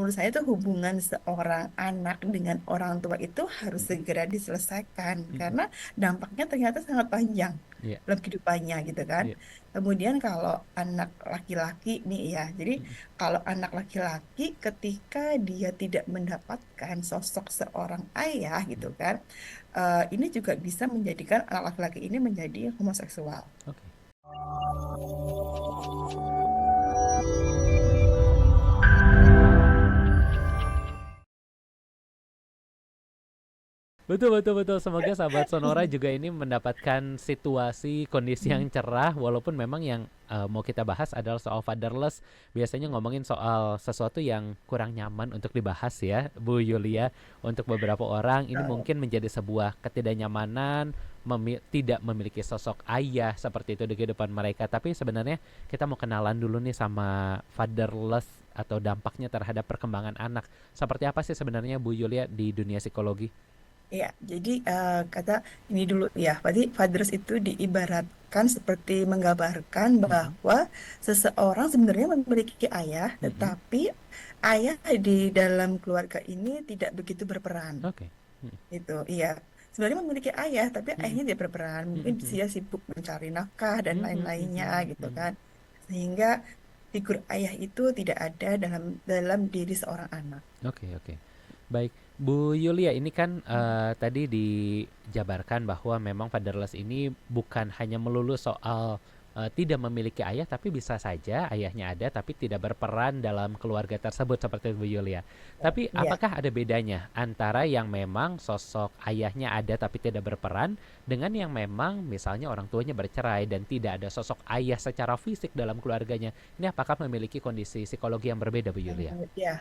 menurut saya tuh hubungan seorang anak dengan orang tua itu harus Mm-mm. segera diselesaikan Mm-mm. karena dampaknya ternyata sangat panjang Iya, dalam kehidupannya gitu kan. iya. Kemudian kalau anak laki-laki nih ya, jadi Mm-mm. kalau anak laki-laki ketika dia tidak mendapatkan sosok seorang ayah gitu Mm-mm. kan, ini juga bisa menjadikan anak laki-laki ini menjadi homoseksual. Oke. Betul, betul, betul. Semoga sahabat Sonora juga ini mendapatkan situasi, kondisi yang cerah. Walaupun memang yang mau kita bahas adalah soal fatherless. Biasanya ngomongin soal sesuatu yang kurang nyaman untuk dibahas ya, Bu Yulia. Untuk beberapa orang ini Nah, mungkin menjadi sebuah ketidaknyamanan, tidak memiliki sosok ayah seperti itu di kehidupan mereka. Tapi sebenarnya kita mau kenalan dulu nih sama fatherless atau dampaknya terhadap perkembangan anak. Seperti apa sih sebenarnya Bu Yulia di dunia psikologi? ya, jadi kata ini dulu ya, berarti fathers itu diibaratkan seperti menggambarkan Mm-mm. bahwa seseorang sebenarnya memiliki ayah, Mm-mm. tetapi ayah di dalam keluarga ini tidak begitu berperan. Oke. Itu, iya. Sebenarnya memiliki ayah, tapi Mhm. ayahnya tidak berperan. Mungkin Mhm. dia sibuk mencari nafkah dan Mhm. lain-lainnya Mhm. gitu Mhm. kan. Sehingga figur ayah itu tidak ada dalam dalam diri seorang anak. Oke, oke. Baik, Bu Yulia, ini kan tadi dijabarkan bahwa memang fatherless ini bukan hanya melulu soal tidak memiliki ayah, tapi bisa saja ayahnya ada, tapi tidak berperan dalam keluarga tersebut seperti itu, Bu Yulia. Tapi Iya. apakah ada bedanya antara yang memang sosok ayahnya ada tapi tidak berperan dengan yang memang misalnya orang tuanya bercerai dan tidak ada sosok ayah secara fisik dalam keluarganya? Ini apakah memiliki kondisi psikologi yang berbeda, Bu Yulia? Ya,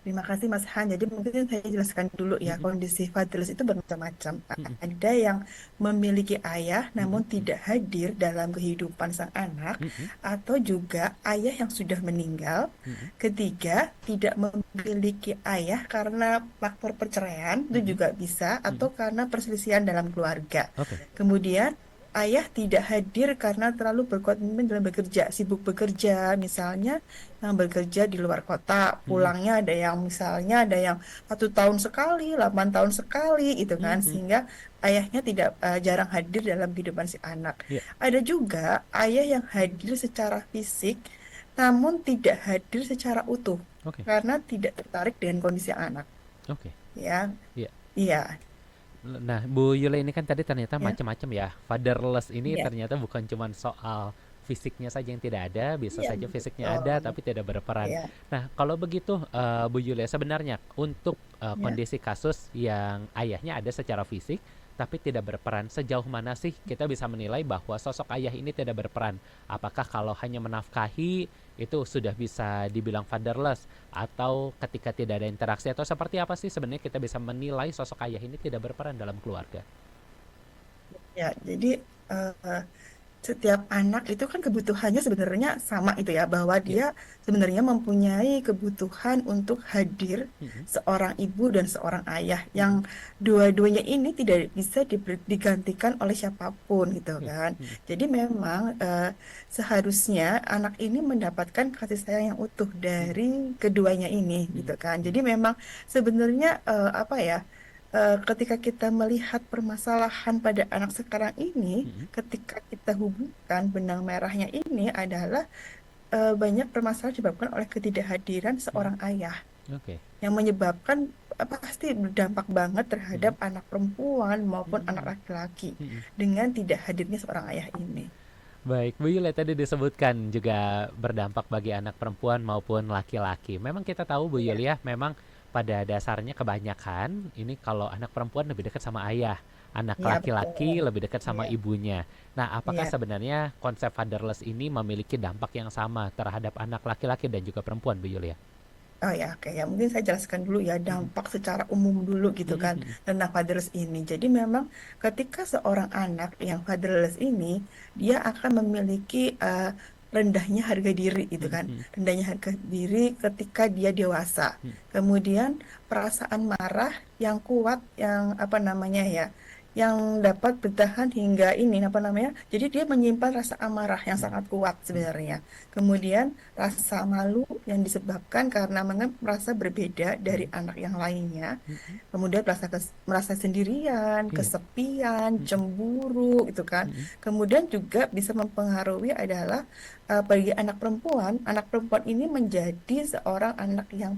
terima kasih Mas Han. Jadi mungkin saya jelaskan dulu ya, Mm-mm. kondisi fatherless itu bermacam-macam. Mm-mm. Ada yang memiliki ayah namun Mm-mm. tidak hadir dalam kehidupan sang anak, Mm-mm. atau juga ayah yang sudah meninggal. Mm-mm. Ketiga, tidak memiliki ayah karena faktor perceraian, itu Mm-mm. juga bisa, atau Mm-mm. karena perselisihan dalam keluarga. Oke. Kemudian, ayah tidak hadir karena terlalu berkomitmen dalam bekerja, sibuk bekerja, misalnya yang bekerja di luar kota, Mm-mm. pulangnya ada yang misalnya ada yang 1 tahun sekali, 8 tahun sekali, gitu kan, Mm-mm. sehingga ayahnya tidak jarang hadir dalam kehidupan si anak. Iya. Ada juga ayah yang hadir secara fisik, namun tidak hadir secara utuh Oke. karena tidak tertarik dengan kondisi anak. Oke. Ya, Iya. iya, Nah, Bu Yule ini kan tadi ternyata ya, macam-macam ya. Fatherless ini iya, ternyata bukan cuma soal fisiknya saja yang tidak ada, bisa iya, saja fisiknya ada betul, tapi tidak berperan. ya, Nah, kalau begitu Bu Yule sebenarnya untuk ya. kondisi kasus yang ayahnya ada secara fisik tapi tidak berperan, sejauh mana sih kita bisa menilai bahwa sosok ayah ini tidak berperan? Apakah kalau hanya menafkahi itu sudah bisa dibilang fatherless, atau ketika tidak ada interaksi, atau seperti apa sih sebenarnya kita bisa menilai sosok ayah ini tidak berperan dalam keluarga? Ya, jadi eh, setiap anak itu kan kebutuhannya sebenarnya sama itu ya, bahwa Ya. dia sebenarnya mempunyai kebutuhan untuk hadir Mm-mm. seorang ibu dan seorang ayah yang Mm-mm. dua-duanya ini tidak bisa digantikan oleh siapapun gitu Ya. kan. Mm-mm. Jadi memang seharusnya anak ini mendapatkan kasih sayang yang utuh Mm-mm. dari keduanya ini gitu Mm-mm. kan. Jadi Mm-mm. memang sebenarnya apa ya? Ketika kita melihat permasalahan pada anak sekarang ini, Mm-mm. ketika kita hubungkan benang merahnya ini adalah banyak permasalahan disebabkan oleh ketidakhadiran Mm-mm. seorang ayah Oke. yang menyebabkan pasti berdampak banget terhadap Mm-mm. anak perempuan maupun anak Mm-mm. laki-laki Mm-mm. dengan tidak hadirnya seorang ayah ini. Baik, Bu Yule tadi disebutkan juga berdampak bagi anak perempuan maupun laki-laki. Memang kita tahu Bu Iya, Yule ya, memang pada dasarnya kebanyakan ini kalau anak perempuan lebih dekat sama ayah, anak iya laki-laki betul. lebih dekat sama Iya, ibunya. Nah, apakah iya. sebenarnya konsep fatherless ini memiliki dampak yang sama terhadap anak laki-laki dan juga perempuan, Bu Yulia? Oh ya, oke ya. Mungkin saya jelaskan dulu ya Mm-mm. dampak secara umum dulu gitu kan Mm-mm. tentang fatherless ini. Jadi memang ketika seorang anak yang fatherless ini, dia akan memiliki rendahnya harga diri gitu kan. Mm-mm. Rendahnya harga diri ketika dia dewasa. Kemudian perasaan marah yang kuat, yang apa namanya ya, yang dapat bertahan hingga ini apa namanya? Jadi dia menyimpan rasa amarah yang Mm, sangat kuat mm, sebenarnya. Kemudian rasa malu yang disebabkan karena merasa berbeda dari mm, anak yang lainnya. mm, mm. Kemudian merasa sendirian, Iya. kesepian, Mm, mm, cemburu, gitu kan. mm, mm. Kemudian juga bisa mempengaruhi adalah bagi anak perempuan ini menjadi seorang anak yang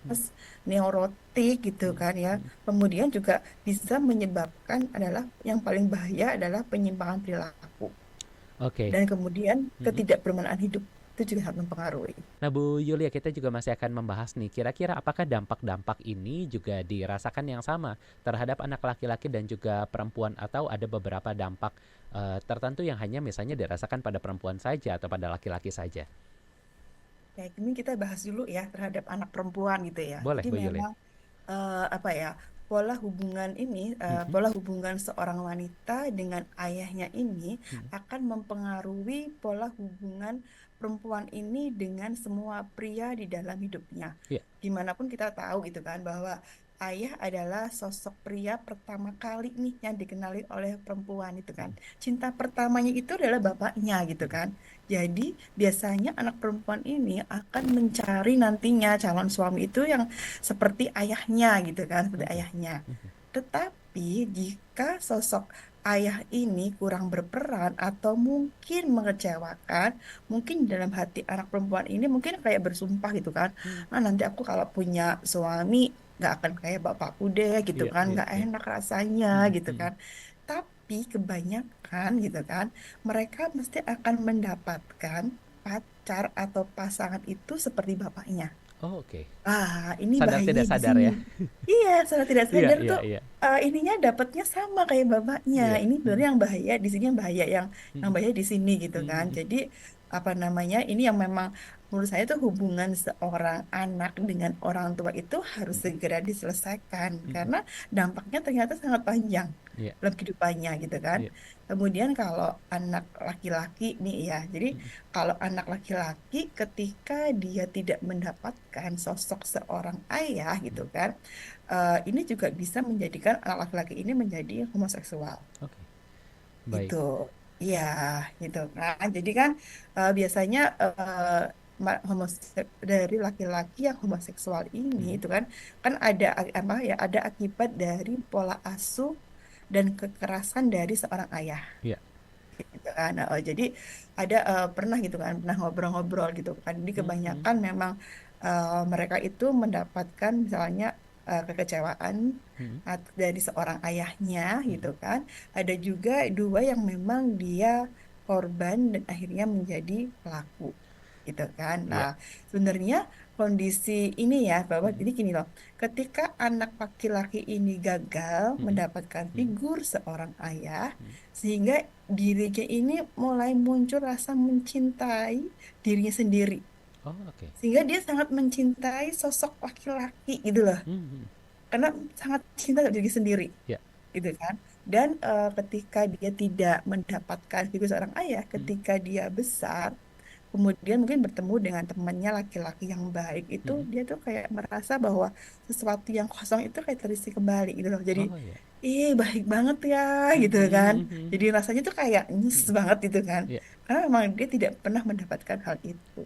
Mm, pencemas, neurotik, gitu mm, kan ya. mm. Kemudian juga bisa menyebabkan adalah yang paling bahaya adalah penyimpangan perilaku Oke. dan kemudian Mm, mm. ketidakbermanaan hidup itu juga sangat mempengaruhi. Nah, Bu Yulia, kita juga masih akan membahas nih, kira-kira apakah dampak-dampak ini juga dirasakan yang sama terhadap anak laki-laki dan juga perempuan, atau ada beberapa dampak tertentu yang hanya misalnya dirasakan pada perempuan saja atau pada laki-laki saja? Ya, ini kita bahas dulu ya terhadap anak perempuan gitu ya. Boleh, Jadi Bu Yulia. memang apa ya, pola hubungan ini, Mm-mm. pola hubungan seorang wanita dengan ayahnya ini Mm-mm. akan mempengaruhi pola hubungan perempuan ini dengan semua pria di dalam hidupnya. Iya. Dimanapun kita tahu gitu kan bahwa ayah adalah sosok pria pertama kali nih yang dikenali oleh perempuan itu kan. Mm-mm. Cinta pertamanya itu adalah bapaknya gitu Mm-mm. kan. Jadi biasanya anak perempuan ini akan mencari nantinya calon suami itu yang seperti ayahnya gitu kan, seperti Oke. ayahnya. Mhm. Tetapi jika sosok ayah ini kurang berperan atau mungkin mengecewakan, mungkin dalam hati anak perempuan ini mungkin kayak bersumpah gitu kan, Mm. ah nanti aku kalau punya suami nggak akan kayak bapakku deh gitu Iya, kan, iya, nggak iya. enak rasanya Mm-mm. gitu Mm-mm. kan. Tapi kebanyakan gitu kan, mereka mesti akan mendapatkan pacar atau pasangan itu seperti bapaknya. Oh, oke. Ah, ini Sadar bahayanya tidak di sadar sini. ya. Iya, salah tidak Iya, sadar iya, tuh iya. ininya dapatnya sama kayak bapaknya. Iya. Ini Mm-mm. sebenarnya yang bahaya di sini, yang bahaya yang Mm-mm. bahaya di sini gitu kan. Mm-mm. Jadi apa namanya? Ini yang memang menurut saya tuh hubungan seorang anak dengan orang tua itu harus Mm-mm. segera diselesaikan Mm-mm. karena dampaknya ternyata sangat panjang Iya. dalam kehidupannya gitu kan. Iya. Kemudian kalau anak laki-laki nih ya, jadi Mm-mm. kalau anak laki-laki ketika dia tidak mendapatkan sosok seorang ayah gitu Mm-mm. kan, ini juga bisa menjadikan anak laki-laki ini menjadi homoseksual Oke. Baik. gitu. Iya, gitu kan. Jadi kan biasanya dari laki-laki yang homoseksual ini Mm-mm. itu kan kan ada apa ya, ada akibat dari pola asuh dan kekerasan dari seorang ayah Iya. gitu kan. Nah, jadi ada pernah gitu kan, pernah ngobrol-ngobrol gitu kan. Jadi Mm-mm. kebanyakan memang mereka itu mendapatkan misalnya kekecewaan Mm-mm. dari seorang ayahnya gitu Mm-mm. kan. Ada juga dua yang memang dia korban dan akhirnya menjadi pelaku gitu kan. Nah, Iya. sebenarnya kondisi ini ya bahwa Mm-mm. jadi gini loh, ketika anak laki-laki ini gagal Mm-mm. mendapatkan Mm-mm. figur seorang ayah, Mm-mm. sehingga dirinya ini mulai muncul rasa mencintai dirinya sendiri. Oh, oke. Sehingga dia sangat mencintai sosok laki-laki gitu loh. Mm-mm. Karena sangat cinta sama diri sendiri Iya. gitu kan. Dan ketika dia tidak mendapatkan figur seorang ayah, Mm-mm. ketika dia besar, kemudian mungkin bertemu dengan temannya laki-laki yang baik itu, Mm-mm. dia tuh kayak merasa bahwa sesuatu yang kosong itu kayak terisi kembali gitu loh. Jadi, Oh, iya. ih baik banget ya gitu kan. Mhm. Jadi rasanya tuh kayak nyes Mhm. banget gitu kan. Iya. Karena memang dia tidak pernah mendapatkan hal itu.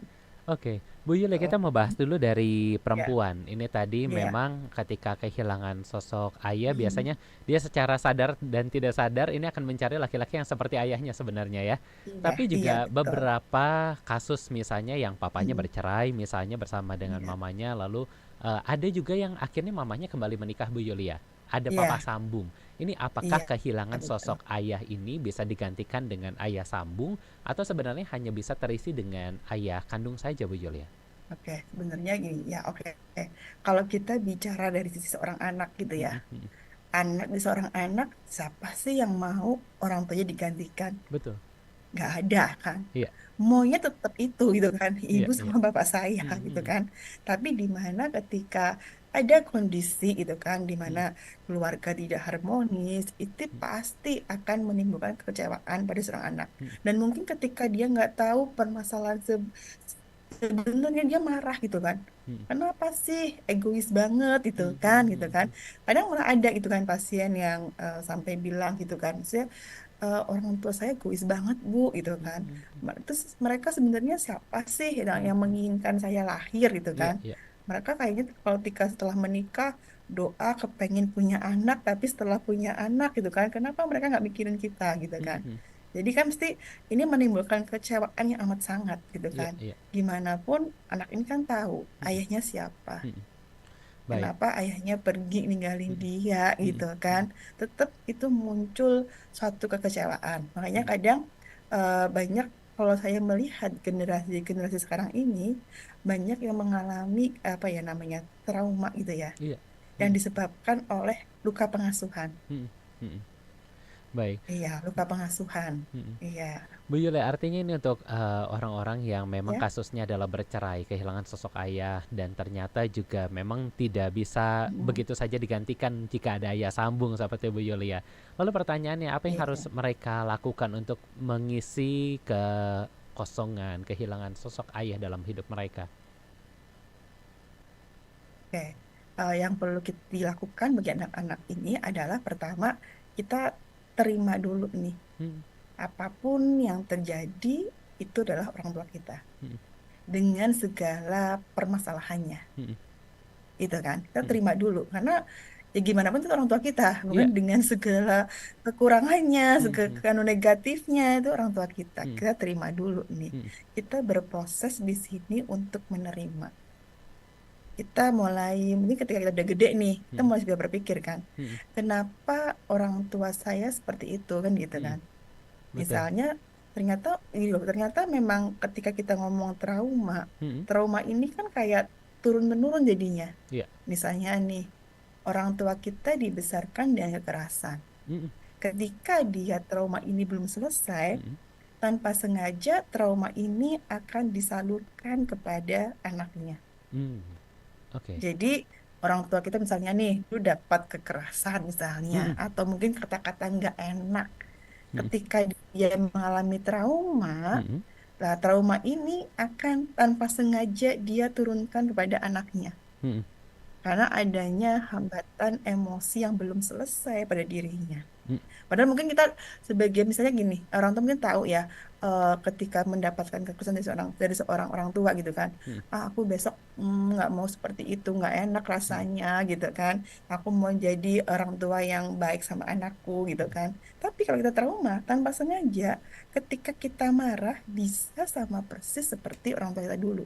Oke, Bu Yuli, Tuh. kita mau bahas dulu dari Ya, perempuan. Ini tadi ya. memang ketika kehilangan sosok ayah, Hmm. biasanya dia secara sadar dan tidak sadar ini akan mencari laki-laki yang seperti ayahnya sebenarnya ya. Iya, Tapi iya juga betul. beberapa kasus misalnya yang papanya Hmm. bercerai, misalnya bersama dengan Iya, mamanya, lalu ada juga yang akhirnya mamanya kembali menikah, Bu Yulia. Ada papa iya, sambung. Ini apakah iya, kehilangan betul. sosok ayah ini bisa digantikan dengan ayah sambung, atau sebenarnya hanya bisa terisi dengan ayah kandung saja, Bu Yulia? Oke, sebenarnya gini, ya oke. Kalau kita bicara dari sisi seorang anak gitu ya, Mhm, mhm. di seorang anak, siapa sih yang mau orang tuanya digantikan? Betul. Nggak ada kan? Iya, Maunya tetap itu gitu kan, iya, ibu iya. sama bapak saya Mhm, gitu mhm, kan. Tapi di mana ketika ada kondisi gitu kan, di mana mhm, keluarga tidak harmonis, itu mhm, pasti akan menimbulkan kekecewaan pada seorang anak. mhm. Dan mungkin ketika dia nggak tahu permasalahan sebenarnya dia marah gitu kan. mm, Kenapa sih egois banget gitu mm, kan, mm, gitu mm, kan. mm, Kadang malah ada gitu kan pasien yang sampai bilang gitu kan, saya orang tua saya egois banget Bu gitu mm, kan. mm, mm, Terus mereka sebenarnya siapa sih mm, yang mm. menginginkan saya lahir gitu Iya, kan. iya. Mereka kayaknya kalau ketika setelah menikah doa kepengen punya anak, tapi setelah punya anak gitu kan, kenapa mereka nggak mikirin kita gitu Mm, kan. mm. Jadi kan mesti ini menimbulkan kekecewaan yang amat sangat gitu Iya, kan. iya. Gimana pun anak ini kan tahu Mm, mm, ayahnya siapa. mm, mm. Baik. Kenapa ayahnya pergi ninggalin Mm, mm, dia mm, gitu kan. mm, Tetap itu muncul suatu kekecewaan. Makanya mm. kadang banyak kalau saya melihat generasi-generasi sekarang ini banyak yang mengalami apa ya namanya trauma gitu ya, Iya. yang Mm, disebabkan oleh luka pengasuhan. mm, mm, mm. Baik. Iya, luka pengasuhan. Mm, mm. Iya, Bu Yule, artinya ini untuk orang-orang yang memang ya. kasusnya adalah bercerai, kehilangan sosok ayah, dan ternyata juga memang tidak bisa Mm, begitu saja digantikan jika ada ayah sambung seperti Bu Yuli ya. Lalu pertanyaannya, apa yang harus iya. mereka lakukan untuk mengisi kekosongan, kehilangan sosok ayah dalam hidup mereka? Oke. Yang perlu kita dilakukan bagi anak-anak ini adalah pertama kita terima dulu nih Hmm, apapun yang terjadi itu adalah orang tua kita hmm, dengan segala permasalahannya, hmm, itu kan kita hmm. terima dulu karena ya gimana pun itu orang tua kita, bukan Iya. dengan segala kekurangannya, Hmm, hmm, segala negatifnya itu orang tua kita. hmm, Kita terima dulu nih. hmm, Kita berproses di sini untuk menerima. Kita mulai mungkin ketika kita udah gede nih, kita hmm, mulai juga berpikir kan, hmm, kenapa orang tua saya seperti itu kan gitu hmm. kan. Betul. Misalnya ternyata ini loh, ternyata memang ketika kita ngomong trauma, Hmm, trauma ini kan kayak turun menurun jadinya. iya. Misalnya nih, orang tua kita dibesarkan dengan kekerasan. Hmm, Ketika dia trauma ini belum selesai, hmm, tanpa sengaja trauma ini akan disalurkan kepada anaknya. hmm. Oke. Jadi orang tua kita misalnya nih, lu dapat kekerasan misalnya, Hmm, atau mungkin kata-kata nggak enak. hmm, Ketika dia mengalami trauma, hmm, lah trauma ini akan tanpa sengaja dia turunkan kepada anaknya. hmm, Karena adanya hambatan emosi yang belum selesai pada dirinya. hmm, Padahal mungkin kita sebagai misalnya gini, orang tua mungkin tahu ya, ketika mendapatkan kekerasan dari seorang orang tua gitu kan, hmm. ah aku besok nggak mau seperti itu, nggak enak Hmm, rasanya gitu kan, aku mau jadi orang tua yang baik sama anakku gitu hmm. kan. Tapi kalau kita trauma tanpa sengaja, ketika kita marah bisa sama persis seperti orang tua kita dulu.